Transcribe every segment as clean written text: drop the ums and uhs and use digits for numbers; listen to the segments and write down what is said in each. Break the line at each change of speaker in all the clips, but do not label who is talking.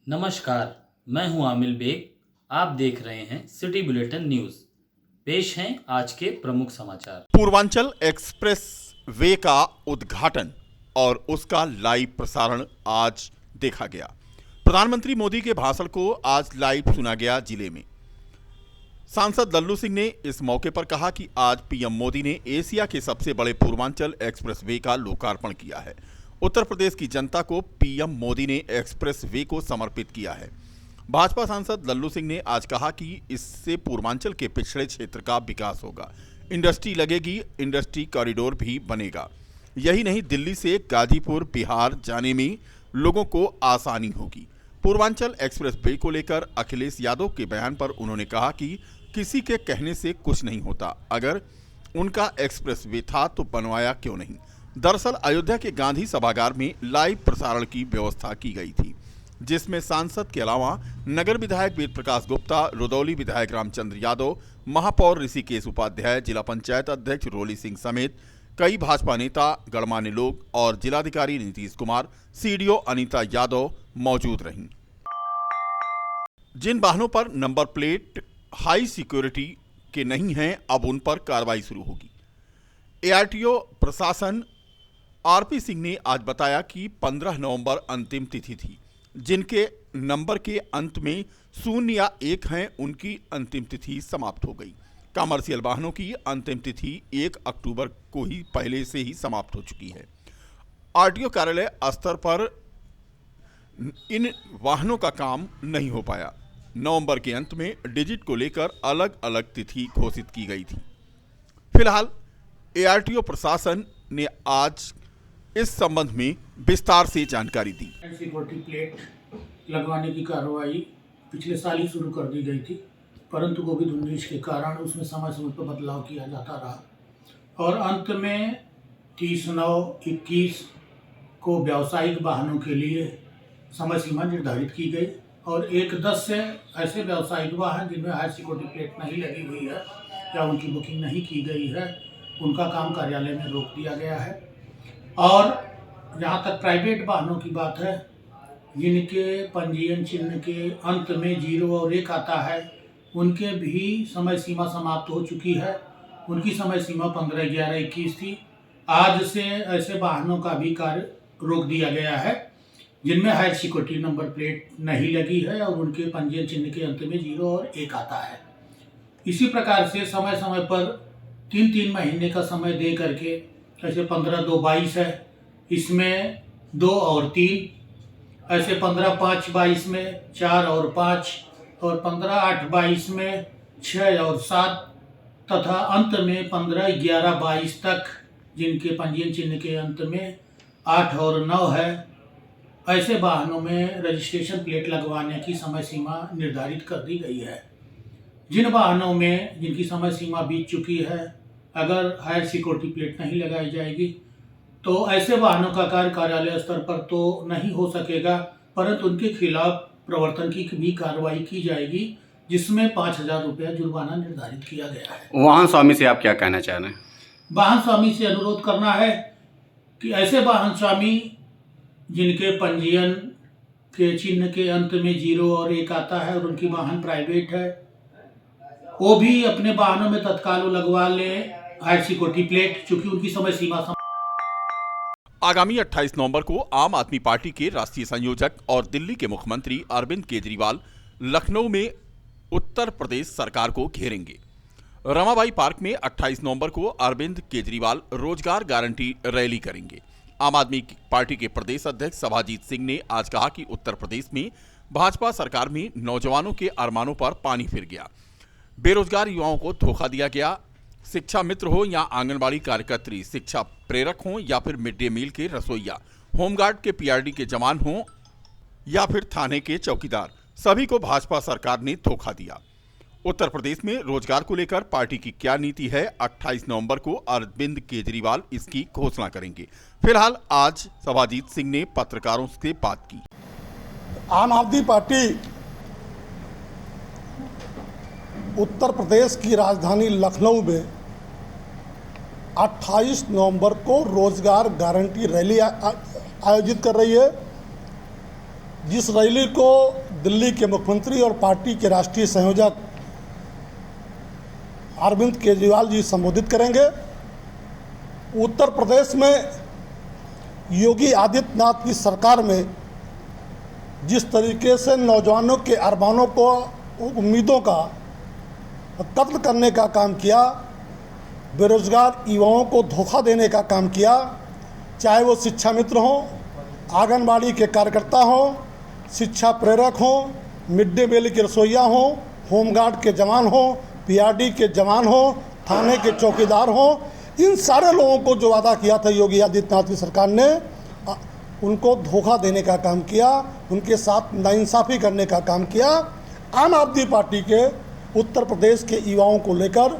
नमस्कार, मैं हूं आमिल बेग। आप देख रहे हैं सिटी बुलेटिन न्यूज़। पेश हैं आज के प्रमुख समाचार।
पूर्वांचल एक्सप्रेस वे का उद्घाटन और उसका लाइव प्रसारण आज देखा गया। प्रधानमंत्री मोदी के भाषण को आज लाइव सुना गया जिले में। सांसद लल्लू सिंह ने इस मौके पर कहा कि आज पीएम मोदी ने एशिया के सबसे बड़े पूर्वांचल एक्सप्रेस वे का लोकार्पण किया है। उत्तर प्रदेश की जनता को पीएम मोदी ने एक्सप्रेस वे को समर्पित किया है। भाजपा सांसद लल्लू सिंह ने आज कहा कि इससे पूर्वांचल के पिछड़े क्षेत्र का विकास होगा, इंडस्ट्री लगेगी, इंडस्ट्री कॉरिडोर भी बनेगा। यही नहीं, दिल्ली से गाजीपुर बिहार जाने में लोगों को आसानी होगी। पूर्वांचल एक्सप्रेस वे को लेकर अखिलेश यादव के बयान पर उन्होंने कहा कि किसी के कहने से कुछ नहीं होता, अगर उनका एक्सप्रेस वे था तो बनवाया क्यों नहीं। दरअसल अयोध्या के गांधी सभागार में लाइव प्रसारण की व्यवस्था की गई थी, जिसमें सांसद के अलावा नगर विधायक वेद प्रकाश गुप्ता, रुदौली विधायक रामचंद्र यादव, महापौर ऋषिकेश उपाध्याय, जिला पंचायत अध्यक्ष रोली सिंह समेत कई भाजपा नेता, गणमान्य लोग और जिलाधिकारी नीतीश कुमार, सीडीओ अनीता यादव मौजूद रहीं। जिन वाहनों पर नंबर प्लेट हाई सिक्योरिटी के नहीं हैं, अब उन पर कार्रवाई शुरू होगी। एआरटीओ प्रशासन आरपी सिंह ने आज बताया कि 15 नवंबर अंतिम तिथि थी। जिनके नंबर के अंत में 0 या 1 हैं, उनकी अंतिम तिथि समाप्त हो गई। कमर्शियल वाहनों की अंतिम तिथि 1 अक्टूबर को ही पहले से ही समाप्त हो चुकी है। आरटीओ कार्यालय स्तर पर इन वाहनों का काम नहीं हो पाया। नवंबर के अंत में डिजिट को लेकर अलग अलग तिथि घोषित की गई थी। फिलहाल एआरटीओ प्रशासन ने आज इस संबंध में विस्तार से जानकारी दी।
सिक्योरिटी प्लेट लगवाने की कार्रवाई पिछले साल ही शुरू कर दी गई थी, परंतु कोविड-19 के कारण उसमें समय समय पर बदलाव किया जाता रहा और अंत में 30/9/21 को व्यावसायिक वाहनों के लिए समय सीमा निर्धारित की गई और 1/10 से ऐसे व्यावसायिक वाहन जिनमें हाई सिक्योरिटी प्लेट नहीं लगी हुई है या उनकी बुकिंग नहीं की गई है, उनका काम कार्यालय में रोक दिया गया है। और जहाँ तक प्राइवेट वाहनों की बात है, जिनके पंजीयन चिन्ह के अंत में 0 और 1 आता है, उनके भी समय सीमा समाप्त हो चुकी है। उनकी समय सीमा 15/11/21 थी। आज से ऐसे वाहनों का भी कार्य रोक दिया गया है जिनमें हाई सिक्योरिटी नंबर प्लेट नहीं लगी है और उनके पंजीयन चिन्ह के अंत में 0 और 1 आता है। इसी प्रकार से समय समय पर 3-3 महीने का समय दे करके, ऐसे 15/2/22 है, इसमें 2 और 3, ऐसे 15/5/22 में 4 और 5 और 15/8/22 में 6 और 7 तथा अंत में 15/11/22 तक जिनके पंजीयन चिन्ह के अंत में 8 और 9 है, ऐसे वाहनों में रजिस्ट्रेशन प्लेट लगवाने की समय सीमा निर्धारित कर दी गई है। जिन वाहनों में जिनकी समय सीमा बीत चुकी है, अगर हाई सिक्योरिटी प्लेट नहीं लगाई जाएगी तो ऐसे वाहनों का कार्य कार्यालय स्तर पर तो नहीं हो सकेगा, परंतु उनके खिलाफ प्रवर्तन की भी कार्रवाई की जाएगी, जिसमें 5,000 रुपया जुर्माना निर्धारित किया गया है।
वाहन स्वामी से आप क्या कहना चाह रहे हैं?
वाहन स्वामी से अनुरोध करना है कि ऐसे वाहन स्वामी जिनके पंजीयन के चिन्ह के अंत में 0 और 1 आता है और उनकी वाहन प्राइवेट है, वो भी अपने वाहनों में तत्काल लगवा लें हाई सिक्योरिटी प्लेट, चूंकि उनकी समय सीमा
आगामी 28 नवंबर को आम आदमी पार्टी के राष्ट्रीय संयोजक और दिल्ली के मुख्यमंत्री अरविंद केजरीवाल लखनऊ में उत्तर प्रदेश सरकार को घेरेंगे। रमाबाई पार्क में 28 नवंबर को अरविंद केजरीवाल रोजगार गारंटी रैली करेंगे। आम आदमी पार्टी के प्रदेश अध्यक्ष सभाजीत सिंह ने आज कहा कि उत्तर प्रदेश में भाजपा सरकार में नौजवानों के अरमानों पर पानी फिर गया, बेरोजगार युवाओं को धोखा दिया गया। शिक्षा मित्र हो या आंगनबाड़ी कार्यकर्त्री, शिक्षा प्रेरक हो या फिर मिड डे मील के रसोइया, होमगार्ड के पीआरडी के जवान हो या फिर थाने के चौकीदार, सभी को भाजपा सरकार ने धोखा दिया। उत्तर प्रदेश में रोजगार को लेकर पार्टी की क्या नीति है, 28 नवंबर को अरविंद केजरीवाल इसकी घोषणा करेंगे। फिलहाल आज सभाजीत सिंह ने पत्रकारों से बात की।
आम आदमी पार्टी उत्तर प्रदेश की राजधानी लखनऊ में 28 नवंबर को रोजगार गारंटी रैली आयोजित कर रही है। जिस रैली को दिल्ली के मुख्यमंत्री और पार्टी के राष्ट्रीय संयोजक अरविंद केजरीवाल जी संबोधित करेंगे। उत्तर प्रदेश में योगी आदित्यनाथ की सरकार में जिस तरीके से नौजवानों के अरमानों को, उम्मीदों का कत्ल करने का काम किया, बेरोजगार युवाओं को धोखा देने का काम किया, चाहे वो शिक्षा मित्र हों, आंगनबाड़ी के कार्यकर्ता हों, शिक्षा प्रेरक हों, मिड डे मील के रसोइया हों, होमगार्ड के जवान हों, पीआरडी के जवान हों, थाने के चौकीदार हों, इन सारे लोगों को जो वादा किया था योगी आदित्यनाथ की सरकार ने, उनको धोखा देने का काम किया, उनके साथ नाइंसाफ़ी करने का काम किया। आम आदमी पार्टी के उत्तर प्रदेश के युवाओं को लेकर,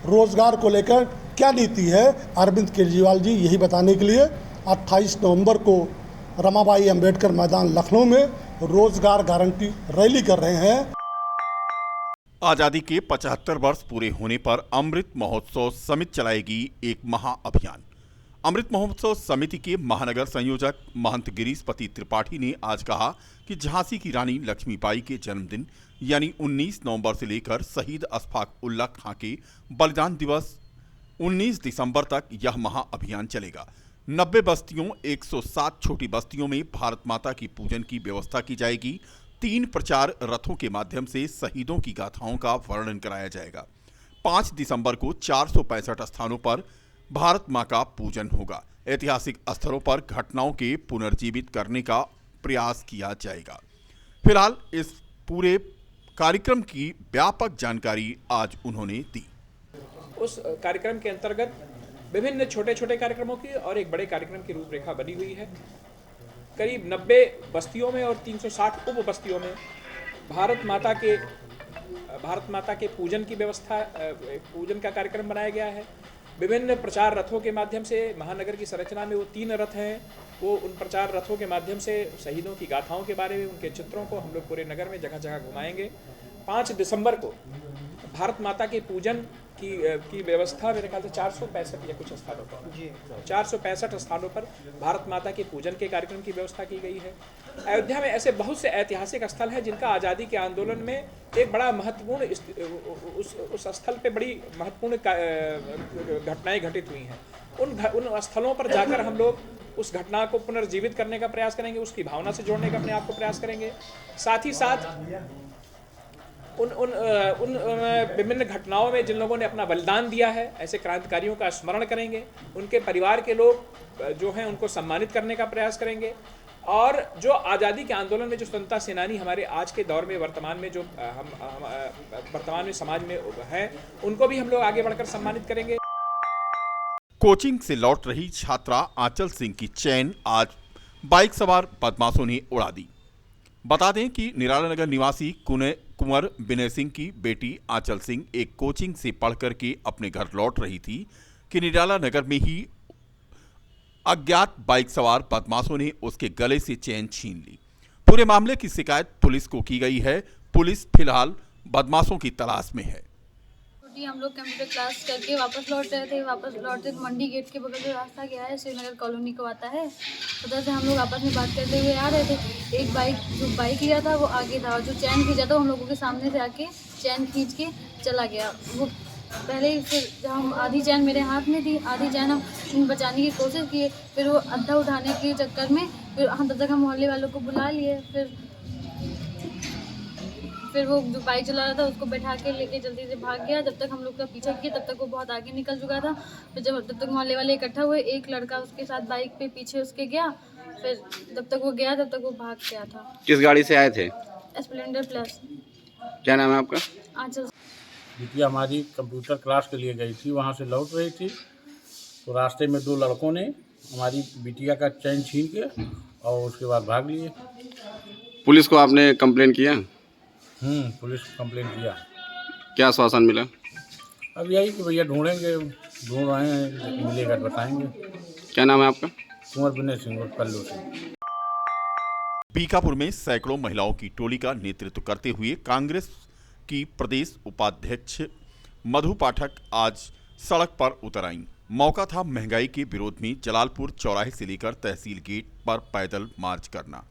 रोजगार को लेकर क्या नीति है, अरविंद केजरीवाल जी यही बताने के लिए 28 नवंबर को रमाबाई अंबेडकर मैदान लखनऊ में रोजगार गारंटी रैली कर रहे हैं।
आजादी के 75 वर्ष पूरे होने पर अमृत महोत्सव समिति चलाएगी एक महाअभियान। अमृत महोत्सव समिति के महानगर संयोजक महंत गिरीशपति त्रिपाठी ने आज कहा कि झांसी की रानी लक्ष्मीबाई के जन्मदिन यानी 19 नवंबर से लेकर शहीद अशफाक उल्लाह खां के बलिदान दिवस 19 दिसंबर तक यह महाअभियान चलेगा। 90 बस्तियों 107 छोटी बस्तियों में भारत माता की पूजन की व्यवस्था की जाएगी। 3 प्रचार रथों के माध्यम से शहीदों की गाथाओं का वर्णन कराया जाएगा। 5 दिसंबर को 465 स्थानों पर भारत मां का पूजन होगा। ऐतिहासिक स्थलों पर घटनाओं के पुनर्जीवित करने का प्रयास किया जाएगा। फिलहाल इस पूरे कार्यक्रम की व्यापक जानकारी आज उन्होंने दी।
उस कार्यक्रम के अंतर्गत विभिन्न छोटे छोटे कार्यक्रमों की और एक बड़े कार्यक्रम की रूपरेखा बनी हुई है। करीब 90 बस्तियों में और 360 उप बस्तियों में भारत माता के पूजन की व्यवस्था, पूजन का कार्यक्रम बनाया गया है। विभिन्न प्रचार रथों के माध्यम से महानगर की संरचना में वो 3 रथ हैं, वो उन प्रचार रथों के माध्यम से शहीदों की गाथाओं के बारे में, उनके चित्रों को हम लोग पूरे नगर में जगह जगह घुमाएंगे। 5 दिसंबर को भारत माता के पूजन की व्यवस्था मेरे ख्याल से 465 या कुछ स्थानों पर 465 स्थानों पर भारत माता के पूजन के कार्यक्रम की व्यवस्था की गई है। अयोध्या में ऐसे बहुत से ऐतिहासिक स्थल हैं जिनका आज़ादी के आंदोलन में एक बड़ा महत्वपूर्ण, उस स्थल पे बड़ी महत्वपूर्ण घटनाएं घटित हुई हैं। उन स्थलों पर जाकर हम लोग उस घटना को पुनर्जीवित करने का प्रयास करेंगे, उसकी भावना से जोड़ने का अपने आप को प्रयास करेंगे। साथ ही साथ उन विभिन्न घटनाओं में जिन लोगों ने अपना बलिदान दिया है, ऐसे क्रांतिकारियों का स्मरण करेंगे। उनके परिवार के लोग जो हैं उनको सम्मानित करने का प्रयास करेंगे। और जो आज़ादी के आंदोलन में जो स्वतंत्रता सेनानी हमारे आज के दौर में वर्तमान में जो वर्तमान में समाज में हैं, उनको भी हम लोग आगे बढ़कर सम्मानित करेंगे।
कोचिंग से लौट रही छात्रा आंचल सिंह की चैन आज बाइक सवार बदमाशों ने उड़ा दी। बता दें कि निराला नगर निवासी कुंवर विनय सिंह की बेटी आंचल सिंह एक कोचिंग से पढ़कर के अपने घर लौट रही थी कि निराला नगर में ही अज्ञात बाइक सवार बदमाशों ने उसके गले से चैन छीन ली। पूरे मामले की शिकायत पुलिस को की गई है। पुलिस फिलहाल बदमाशों की तलाश में है।
हम लोग कंप्यूटर क्लास करके वापस लौट रहे थे। वापस लौटते मंडी गेट के बगल जो रास्ता गया है श्रीनगर कॉलोनी को आता है, उधर से हम लोग आपस में बात करते हुए आ रहे थे। एक बाइक लिया था वो आगे था, और जो चैन खींचा था हम लोगों के सामने से आके चैन खींच के चला गया। वो पहले ही फिर जब हम आधी चैन मेरे हाथ में थी, आधी चैन हम बचाने की कोशिश किए, फिर वो अद्धा उठाने के चक्कर में फिर हम तब तक हम मोहल्ले वालों को बुला लिए। फिर वो जो बाइक चला रहा था उसको बैठा के लेके जल्दी से भाग गया। जब तक हम लोग का पीछा किया तब तक वो बहुत आगे निकल चुका था। फिर जब तक मोहल्ले वाले इकट्ठा हुए, एक लड़का उसके साथ बाइक पे पीछे उसके गया। फिर जब तक वो गया तब तक वो भाग गया था।
किस गाड़ी से आए थे?
Splendor plus.
क्या नाम है आपका?
आंचल।
बिटिया हमारी कंप्यूटर क्लास के लिए गई थी, वहाँ से लौट रही थी तो रास्ते में 2 लड़कों ने हमारी बिटिया का चैन छीन के और उसके बाद भाग लिए।
पुलिस को आपने कंप्लेन किया?
पुलिस को कंप्लेन किया।
क्या आश्वासन मिला?
अब यही कि भैया ढूंढ रहे हैं, मिलेगा बताएंगे।
क्या नाम है आपका?
कुंवर विनय सिंह और पल्लू सिंह।
बीकापुर में सैकड़ों महिलाओं की टोली का नेतृत्व करते हुए कांग्रेस की प्रदेश उपाध्यक्ष मधु पाठक आज सड़क पर उतर आईं। मौका था महंगाई के विरोध में जलालपुर चौराहे से लेकर तहसील गेट पर पैदल मार्च करना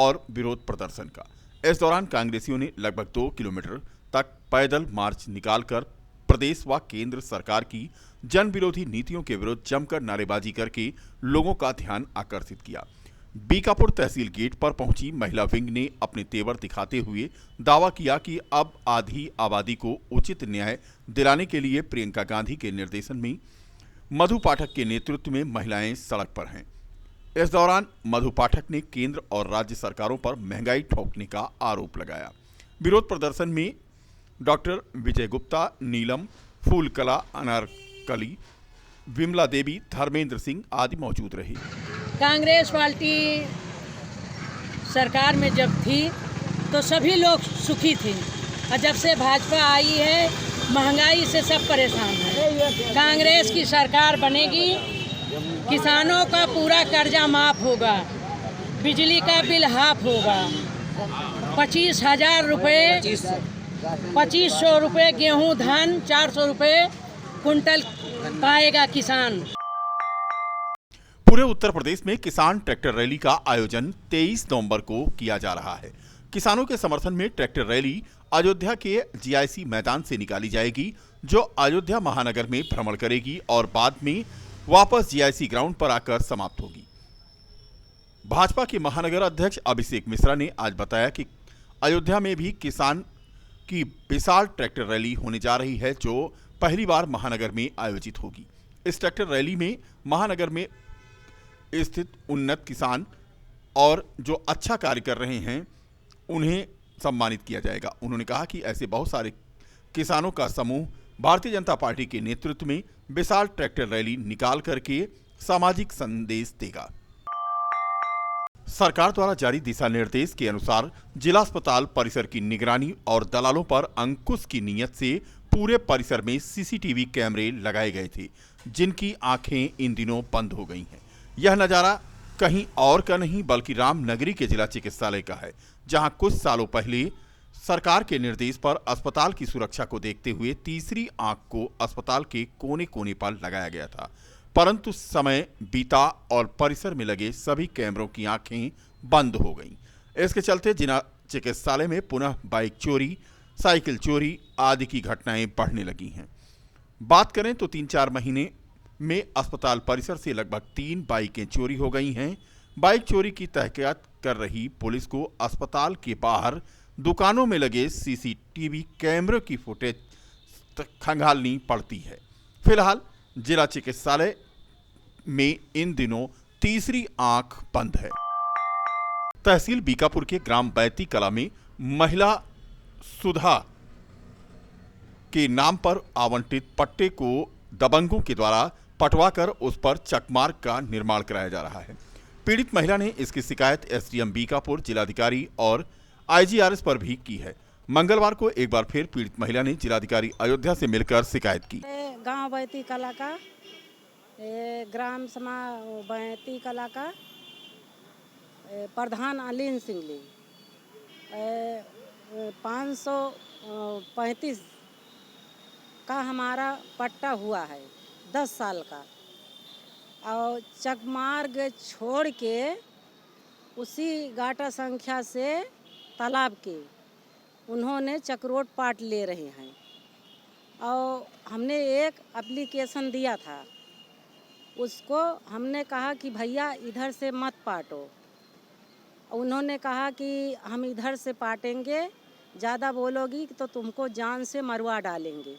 और विरोध प्रदर्शन का। इस दौरान कांग्रेसियों ने लगभग 2 किलोमीटर तक पैदल मार्च निकालकर प्रदेश व केंद्र सरकार की जन विरोधी नीतियों के विरुद्ध जमकर नारेबाजी करके लोगों का ध्यान आकर्षित किया। बीकापुर तहसील गेट पर पहुंची महिला विंग ने अपने तेवर दिखाते हुए दावा किया कि अब आधी आबादी को उचित न्याय दिलाने के लिए प्रियंका गांधी के निर्देशन में मधु पाठक के नेतृत्व में महिलाएं सड़क पर हैं। इस दौरान मधु पाठक ने केंद्र और राज्य सरकारों पर महंगाई ठोकने का आरोप लगाया। विरोध प्रदर्शन में डॉक्टर विजय गुप्ता, नीलम, फूलकला, अनारकली, विमला देवी, धर्मेंद्र सिंह आदि मौजूद रहे।
कांग्रेस पार्टी सरकार में जब थी तो सभी लोग सुखी थे और जब से भाजपा आई है महंगाई से सब परेशान हैं। कांग्रेस की सरकार बनेगी, किसानों का पूरा कर्जा माफ होगा, बिजली का बिल हाफ होगा, 25,000 रुपये 2500 रुपये गेहूं धान 400 रुपये कुंटल पाएगा किसान।
पूरे उत्तर प्रदेश में किसान ट्रैक्टर रैली का आयोजन 23 नवंबर को किया जा रहा है। किसानों के समर्थन में ट्रैक्टर रैली अयोध्या के जीआईसी मैदान से निकाली जाएगी, जो अयोध्या महानगर में भ्रमण करेगी और बाद में वापस जीआईसी ग्राउंड पर आकर समाप्त होगी। भाजपा के महानगर अध्यक्ष अभिषेक मिश्रा ने आज बताया कि अयोध्या में भी किसान की विशाल ट्रैक्टर रैली होने जा रही है, जो पहली बार महानगर में आयोजित होगी। इस ट्रैक्टर रैली में महानगर में स्थित उन्नत किसान और जो अच्छा कार्य कर रहे हैं उन्हें सम्मानित किया जाएगा। उन्होंने कहा कि ऐसे बहुत सारे किसानों का समूह भारतीय जनता पार्टी के नेतृत्व में विशाल ट्रैक्टर रैली निकाल करके सामाजिक संदेश देगा। सरकार द्वारा जारी दिशा निर्देश के अनुसार जिला अस्पताल परिसर की निगरानी और दलालों पर अंकुश की नीयत से पूरे परिसर में सीसीटीवी कैमरे लगाए गए थे, जिनकी आंखें इन दिनों बंद हो गई हैं। यह नज़ारा कहीं और का नहीं बल्कि रामनगरी के जिला चिकित्सालय का है, जहां कुछ सालों पहले सरकार के निर्देश पर अस्पताल की सुरक्षा को देखते हुए तीसरी आंख को अस्पताल के कोने कोने पर लगाया गया था, परंतु समय बीता और परिसर में लगे सभी कैमरों की आंखें बंद हो गईं। इसके चलते जिला चिकित्सालय में पुनः बाइक चोरी, साइकिल चोरी आदि की घटनाएं बढ़ने लगी हैं। बात करें तो 3-4 महीने में अस्पताल परिसर से लगभग 3 बाइकें चोरी हो गई हैं। बाइक चोरी की तहकीकात कर रही पुलिस को अस्पताल के बाहर दुकानों में लगे सीसीटीवी कैमरे की फुटेज खंगालनी पड़ती है। फिलहाल जिला चिकित्सालय में इन दिनों तीसरी आंख बंद है। तहसील बीकापुर के ग्राम बैती कला में महिला सुधा के नाम पर आवंटित पट्टे को दबंगों के द्वारा पटवाकर उस पर चकमार्ग का निर्माण कराया जा रहा है। पीड़ित महिला ने इसकी शिकायत एसडीएम बीकापुर, जिलाधिकारी और आईजीआरएस पर भी की है। मंगलवार को एक बार फिर पीड़ित महिला ने जिलाधिकारी अयोध्या से मिलकर शिकायत की।
गांव बैती कला का ग्राम समा बैती कला का प्रधान अलीन सिंह 535 का हमारा पट्टा हुआ है 10 साल का, और चकमार्ग छोड़ के उसी गाटा संख्या से तालाब के उन्होंने चक्रोट पाट ले रहे हैं। और हमने एक एप्लीकेशन दिया था, उसको हमने कहा कि भैया इधर से मत पाटो। उन्होंने कहा कि हम इधर से पाटेंगे, ज़्यादा बोलोगी तो तुमको जान से मरवा डालेंगे।